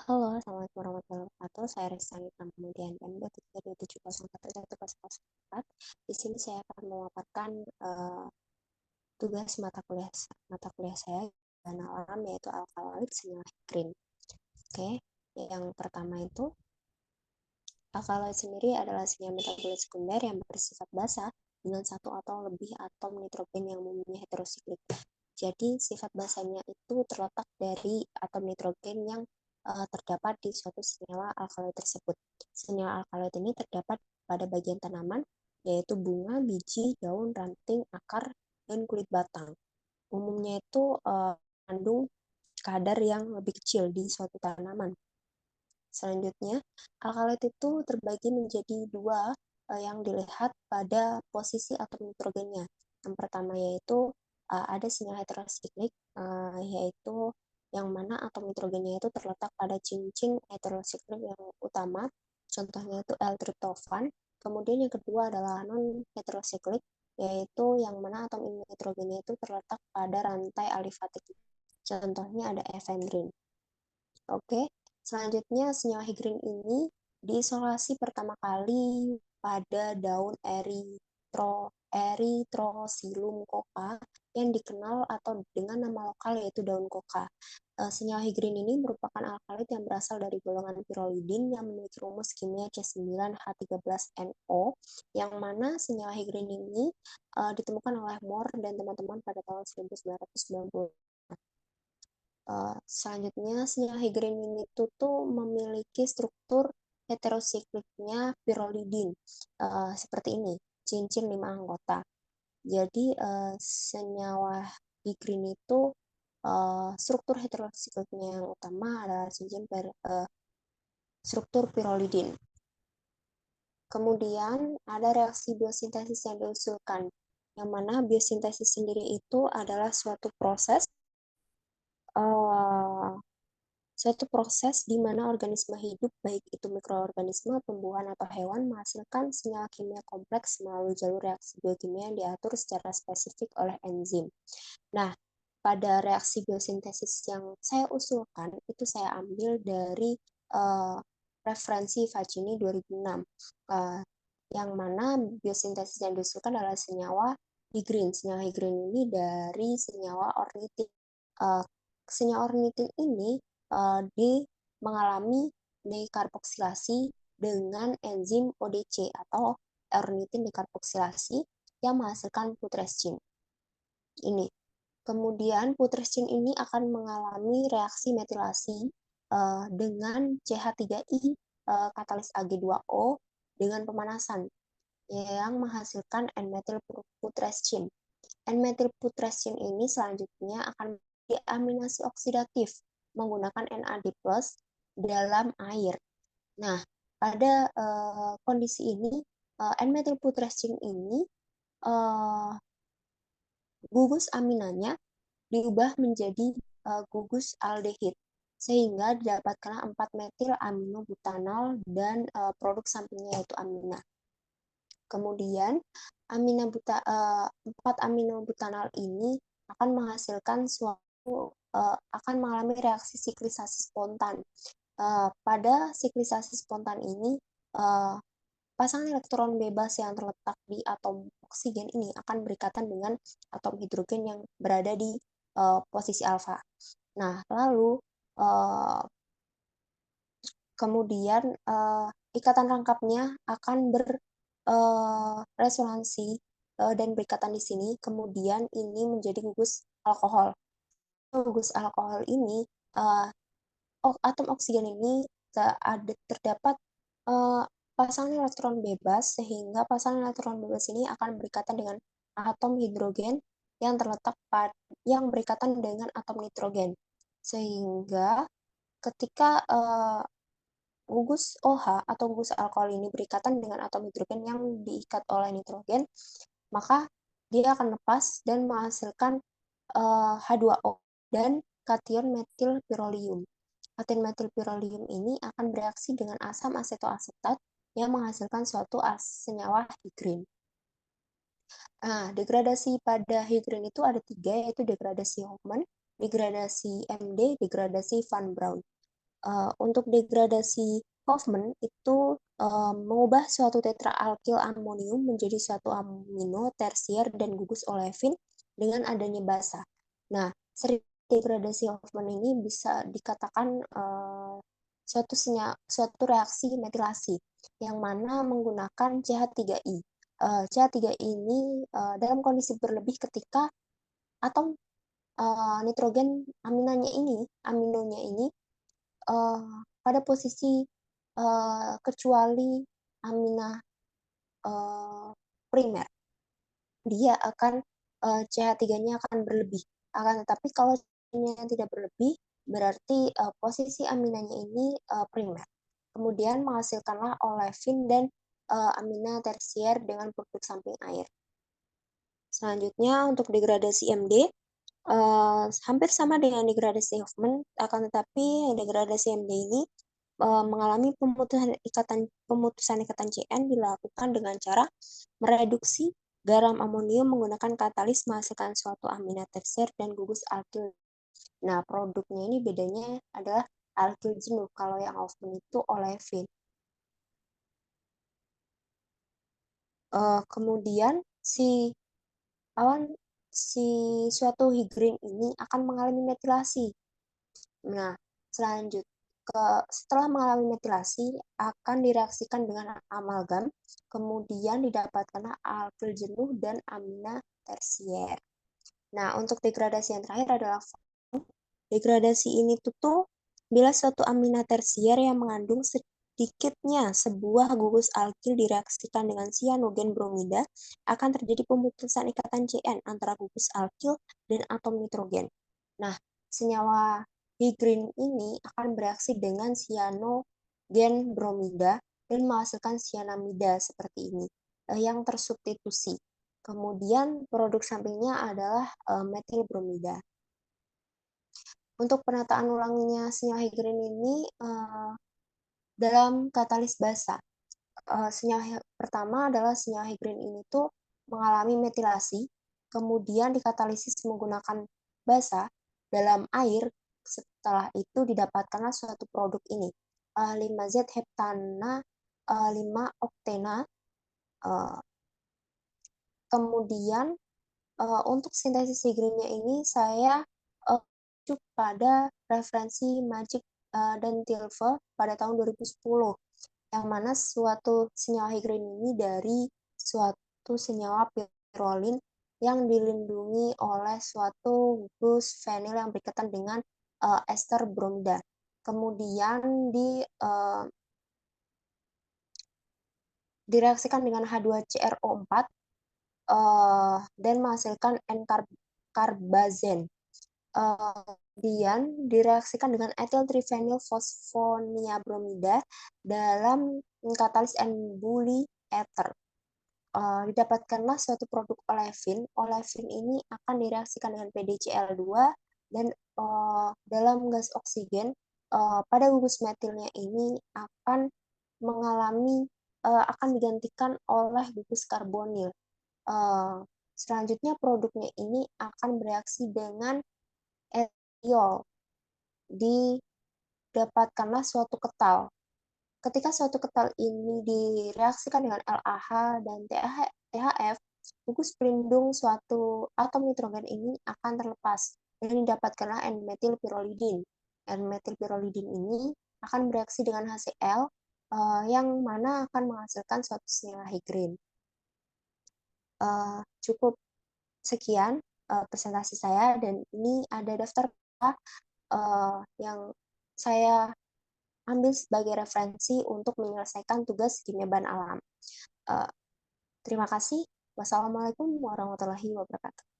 Halo, Assalamualaikum warahmatullahi wabarakatuh. Saya Rizani kemudian M237011104. Di sini saya akan memaparkan tugas mata kuliah saya dan alam yaitu alkaloid senyawa green. Oke, yang pertama itu alkaloid sendiri adalah senyawa metabolit sekunder yang bersifat basa dengan satu atau lebih atom nitrogen yang umumnya heterosiklik. Jadi sifat basanya itu terletak dari atom nitrogen yang terdapat di suatu senyawa alkaloid tersebut. Senyawa alkaloid ini terdapat pada bagian tanaman, yaitu bunga, biji, daun, ranting, akar, dan kulit batang. Umumnya itu mengandung kadar yang lebih kecil di suatu tanaman. Selanjutnya, alkaloid itu terbagi menjadi dua yang dilihat pada posisi atom nitrogennya. Yang pertama yaitu ada senyawa heterosiklik, yaitu yang mana atom nitrogennya itu terletak pada cincin heterosiklik yang utama, contohnya itu L-tryptophan. Kemudian yang kedua adalah non-heterosiklik, yaitu yang mana atom nitrogennya itu terletak pada rantai alifatik, contohnya ada efedrin. Oke, selanjutnya senyawa higrin ini diisolasi pertama kali pada daun Erythrocilum coca yang dikenal atau dengan nama lokal yaitu daun koka. Senyawa higrin ini merupakan alkaloid yang berasal dari golongan pyrrolidin yang memiliki rumus kimia C9H13NO, yang mana senyawa higrin ini ditemukan oleh Moore dan teman-teman pada tahun 1990. Selanjutnya, senyawa higrin itu tuh memiliki struktur heterosikliknya pyrrolidin seperti ini, cincin 5 anggota. Jadi senyawa higrin itu struktur heterosikliknya yang utama adalah cincin struktur pyrrolidin. Kemudian ada reaksi biosintesis yang diusulkan, yang mana biosintesis sendiri itu adalah suatu proses di mana organisme hidup, baik itu mikroorganisme, tumbuhan, atau hewan, menghasilkan senyawa kimia kompleks melalui jalur reaksi biokimia yang diatur secara spesifik oleh enzim. Nah, pada reaksi biosintesis yang saya usulkan, itu saya ambil dari referensi Faccini 2006, yang mana biosintesis yang diusulkan adalah senyawa higrin. Senyawa higrin ini dari senyawa ornitin. Senyawa ornitin ini mengalami dekarboksilasi dengan enzim ODC atau ornitin dekarboksilasi yang menghasilkan putrescin. Ini. Kemudian putrescin ini akan mengalami reaksi metilasi dengan CH3I katalis Ag2O dengan pemanasan yang menghasilkan N-metylputrescin. N-metylputrescin ini selanjutnya akan diaminasi oksidatif menggunakan NAD+ dalam air. Nah, pada kondisi ini N-metylputrescin ini gugus aminanya diubah menjadi gugus aldehid sehingga didapatkan 4 metil aminobutanal dan produk sampingnya yaitu amina. Kemudian 4 aminobutanal ini akan menghasilkan akan mengalami reaksi siklisasi spontan. Pada siklisasi spontan ini pasangan elektron bebas yang terletak di atom oksigen ini akan berikatan dengan atom hidrogen yang berada di posisi alfa. Nah, lalu kemudian ikatan rangkapnya akan berresonansi dan berikatan di sini, kemudian ini menjadi gugus alkohol. Gugus alkohol ini, atom oksigen ini terdapat pasangan elektron bebas, sehingga pasangan elektron bebas ini akan berikatan dengan atom hidrogen yang terletak yang berikatan dengan atom nitrogen. Sehingga ketika gugus OH atau gugus alkohol ini berikatan dengan atom hidrogen yang diikat oleh nitrogen, maka dia akan lepas dan menghasilkan H2O dan kation metilpyrrolium. Kation metilpyrrolium ini akan bereaksi dengan asam asetoasetat yang menghasilkan suatu senyawa higrin. Nah, degradasi pada higrin itu ada 3, yaitu degradasi Hofmann, degradasi MD, degradasi Van Braun. Untuk degradasi Hofmann itu mengubah suatu tetraalkil amonium menjadi suatu amino tersier dan gugus olefin dengan adanya basa. Nah, seri degradasi Hofmann ini bisa dikatakan suatu reaksi metilasi yang mana menggunakan CH3I. CH3I ini dalam kondisi berlebih ketika atom nitrogen aminonya ini pada posisi kecuali amina primer, dia akan CH3-nya akan berlebih. Akan tetapi kalau CH3-nya tidak berlebih, berarti posisi aminanya ini primer. Kemudian menghasilkanlah olefin dan amina tersier dengan produk samping air. Selanjutnya untuk degradasi MD, hampir sama dengan degradasi Hofmann, akan tetapi degradasi MD ini mengalami pemutusan ikatan CN dilakukan dengan cara mereduksi garam amonium menggunakan katalis menghasilkan suatu amina tersier dan gugus alkil. Nah, produknya ini bedanya adalah alkil jenuh, kalau yang Hofmann itu olefin. Kemudian si suatu higrin ini akan mengalami metilasi. Nah, setelah mengalami metilasi akan direaksikan dengan amalgam, kemudian didapatkan alkil jenuh dan amina tersier. Nah, untuk degradasi yang terakhir adalah degradasi ini tuh bila suatu amina tersier yang mengandung sedikitnya sebuah gugus alkil direaksikan dengan sianogen bromida, akan terjadi pemutusan ikatan CN antara gugus alkil dan atom nitrogen. Nah, senyawa higrin ini akan bereaksi dengan sianogen bromida dan menghasilkan sianamida seperti ini, yang tersubstitusi. Kemudian produk sampingnya adalah metil bromida. Untuk penataan ulanginya senyawa higrin ini dalam katalis basa. Senyawa pertama adalah senyawa higrin ini tuh mengalami metilasi, kemudian dikatalisis menggunakan basa dalam air. Setelah itu didapatkanlah suatu produk ini, 5Z heptana 5 oktena. Kemudian untuk sintesis higrinnya ini saya merujuk pada referensi Magic dan Tilve pada tahun 2010, yang mana suatu senyawa higrin ini dari suatu senyawa pirolin yang dilindungi oleh suatu gugus fenil yang berikatan dengan ester bromida. Kemudian direaksikan dengan H2CrO4 dan menghasilkan N-karbazen. Kemudian direaksikan dengan etil trifenyl fosfoniabromida dalam katalis N-bully ether. Didapatkanlah suatu produk olefin. Olefin ini akan direaksikan dengan PdCl2 dan dalam gas oksigen pada gugus metilnya ini akan digantikan oleh gugus karbonil. Selanjutnya produknya ini akan bereaksi dengan etiol. Didapatkanlah suatu ketal. Ketika suatu ketal ini direaksikan dengan LAH dan THF, gugus pelindung suatu atom nitrogen ini akan terlepas dan didapatkanlah N-metilpirolidin. N-metilpirolidin ini akan bereaksi dengan HCl yang mana akan menghasilkan suatu senyawa higrin. Cukup sekian presentasi saya, dan ini ada daftar yang saya ambil sebagai referensi untuk menyelesaikan tugas kimia bahan alam. Terima kasih. Wassalamualaikum warahmatullahi wabarakatuh.